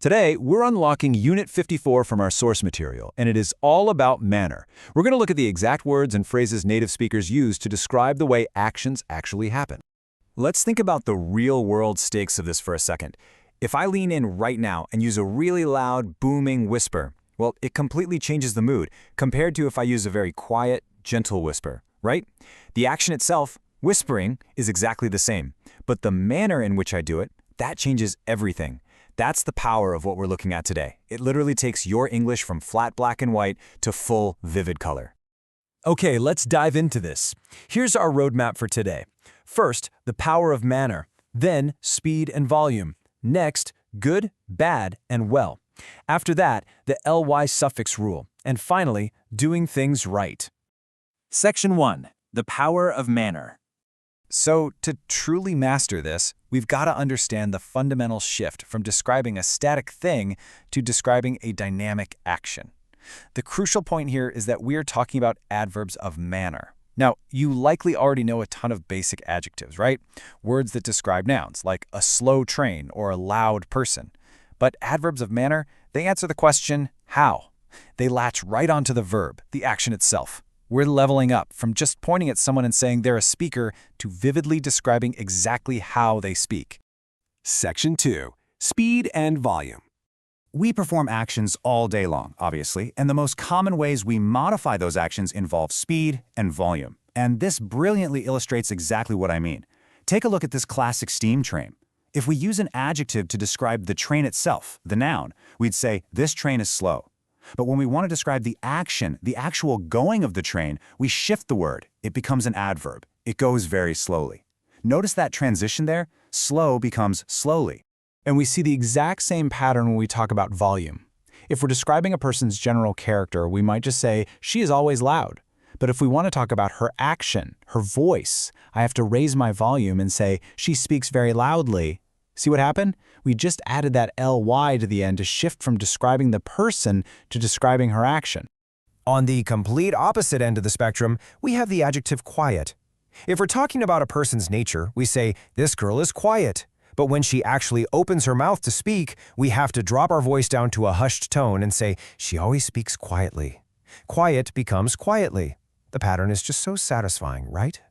Today, we're unlocking Unit 54 from our source material, and it is all about manner. We're going to look at the exact words and phrases native speakers use to describe the way actions actually happen. Let's think about the real-world stakes of this for a second. If I lean in right now and use a really loud, booming whisper, well, it completely changes the mood compared to if I use a very quiet, gentle whisper, right? The action itself, whispering, is exactly the same, but the manner in which I do it, that changes everything. That's the power of what we're looking at today. It literally takes your English from flat black and white to full, vivid color. Okay, let's dive into this. Here's our roadmap for today. First, the power of manner. Then, speed and volume. Next, good, bad, and well. After that, the ly suffix rule. And finally, doing things right. Section 1. The power of manner. So, to truly master this, we've got to understand the fundamental shift from describing a static thing to describing a dynamic action. The crucial point here is that we're talking about adverbs of manner. Now, you likely already know a ton of basic adjectives, right? Words that describe nouns, like a slow train or a loud person. But adverbs of manner, they answer the question, how? They latch right onto the verb, the action itself. We're leveling up from just pointing at someone and saying they're a speaker to vividly describing exactly how they speak. Section 2. Speed and volume. We perform actions all day long, obviously, and the most common ways we modify those actions involve speed and volume. And this brilliantly illustrates exactly what I mean. Take a look at this classic steam train. If we use an adjective to describe the train itself, the noun, we'd say, this train is slow. But when we want to describe the action, the actual going of the train, we shift the word. It becomes an adverb. It goes very slowly. Notice that transition there? Slow becomes slowly. And we see the exact same pattern when we talk about volume. If we're describing a person's general character, we might just say, she is always loud. But if we want to talk about her action, her voice, I have to raise my volume and say, she speaks very loudly. See what happened? We just added that ly to the end to shift from describing the person to describing her action. On the complete opposite end of the spectrum, we have the adjective quiet. If we're talking about a person's nature, we say, this girl is quiet. But when she actually opens her mouth to speak, we have to drop our voice down to a hushed tone and say, she always speaks quietly. Quiet becomes quietly. The pattern is just so satisfying, right?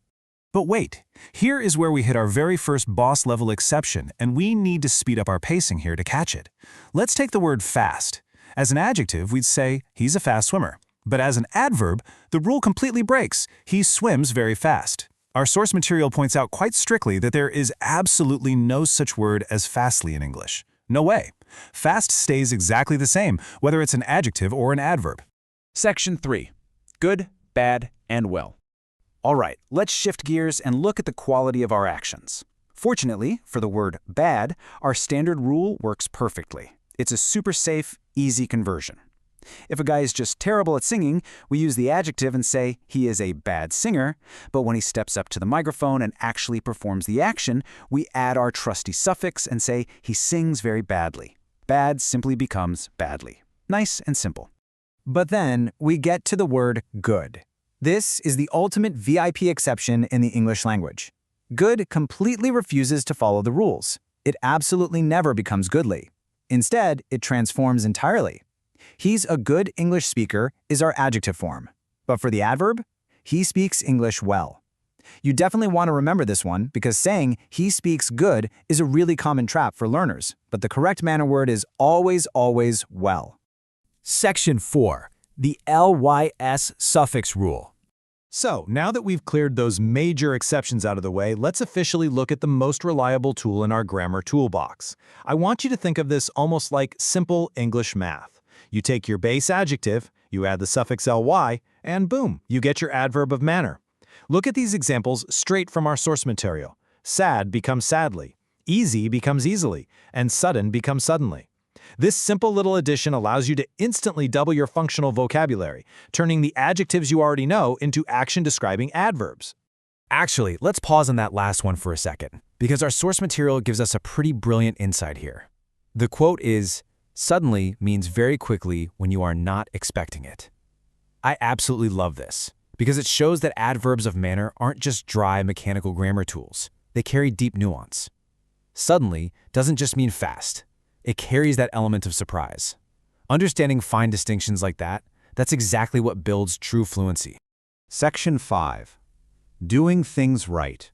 But wait, here is where we hit our very first boss-level exception, and we need to speed up our pacing here to catch it. Let's take the word fast. As an adjective, we'd say, he's a fast swimmer. But as an adverb, the rule completely breaks. He swims very fast. Our source material points out quite strictly that there is absolutely no such word as fastly in English. No way. Fast stays exactly the same, whether it's an adjective or an adverb. Section 3. Good, bad, and well. All right, let's shift gears and look at the quality of our actions. Fortunately, for the word bad, our standard rule works perfectly. It's a super safe, easy conversion. If a guy is just terrible at singing, we use the adjective and say he is a bad singer, but when he steps up to the microphone and actually performs the action, we add our trusty suffix and say he sings very badly. Bad simply becomes badly. Nice and simple. But then we get to the word good. This is the ultimate VIP exception in the English language. Good completely refuses to follow the rules. It absolutely never becomes goodly. Instead, it transforms entirely. He's a good English speaker is our adjective form. But for the adverb, he speaks English well. You definitely want to remember this one because saying he speaks good is a really common trap for learners, but the correct manner word is always, always well. Section 4. The lys suffix rule. So, now that we've cleared those major exceptions out of the way, let's officially look at the most reliable tool in our grammar toolbox. I want you to think of this almost like simple English math. You take your base adjective, you add the suffix ly, and boom, you get your adverb of manner. Look at these examples straight from our source material. Sad becomes sadly, easy becomes easily, and sudden becomes suddenly. This simple little addition allows you to instantly double your functional vocabulary, turning the adjectives you already know into action-describing adverbs. Actually, let's pause on that last one for a second, because our source material gives us a pretty brilliant insight here. The quote is, suddenly means very quickly when you are not expecting it. I absolutely love this, because it shows that adverbs of manner aren't just dry mechanical grammar tools. They carry deep nuance. Suddenly doesn't just mean fast. It carries that element of surprise. Understanding fine distinctions like that, that's exactly what builds true fluency. Section 5. Doing things right.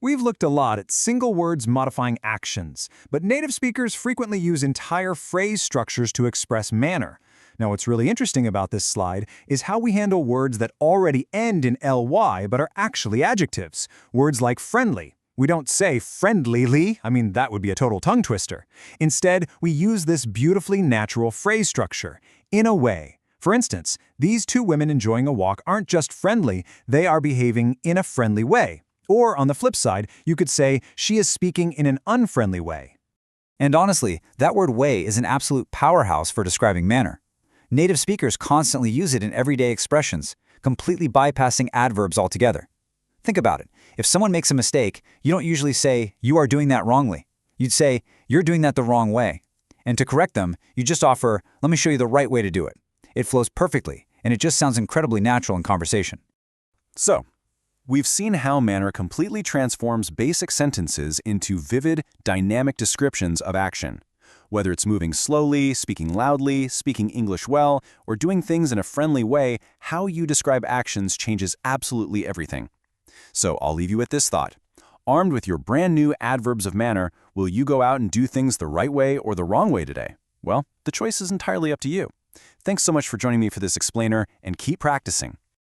We've looked a lot at single words modifying actions, but native speakers frequently use entire phrase structures to express manner. Now, what's really interesting about this slide is how we handle words that already end in ly but are actually adjectives. Words like friendly. We don't say friendlyly, that would be a total tongue twister. Instead, we use this beautifully natural phrase structure, in a way. For instance, these two women enjoying a walk aren't just friendly, they are behaving in a friendly way. Or, on the flip side, you could say, she is speaking in an unfriendly way. And honestly, that word way is an absolute powerhouse for describing manner. Native speakers constantly use it in everyday expressions, completely bypassing adverbs altogether. Think about it. If someone makes a mistake, you don't usually say, you are doing that wrongly. You'd say, you're doing that the wrong way. And to correct them, you just offer, let me show you the right way to do it. It flows perfectly, and it just sounds incredibly natural in conversation. So, we've seen how manner completely transforms basic sentences into vivid, dynamic descriptions of action. Whether it's moving slowly, speaking loudly, speaking English well, or doing things in a friendly way, how you describe actions changes absolutely everything. So I'll leave you with this thought. Armed with your brand new adverbs of manner, will you go out and do things the right way or the wrong way today? Well, the choice is entirely up to you. Thanks so much for joining me for this explainer, and keep practicing.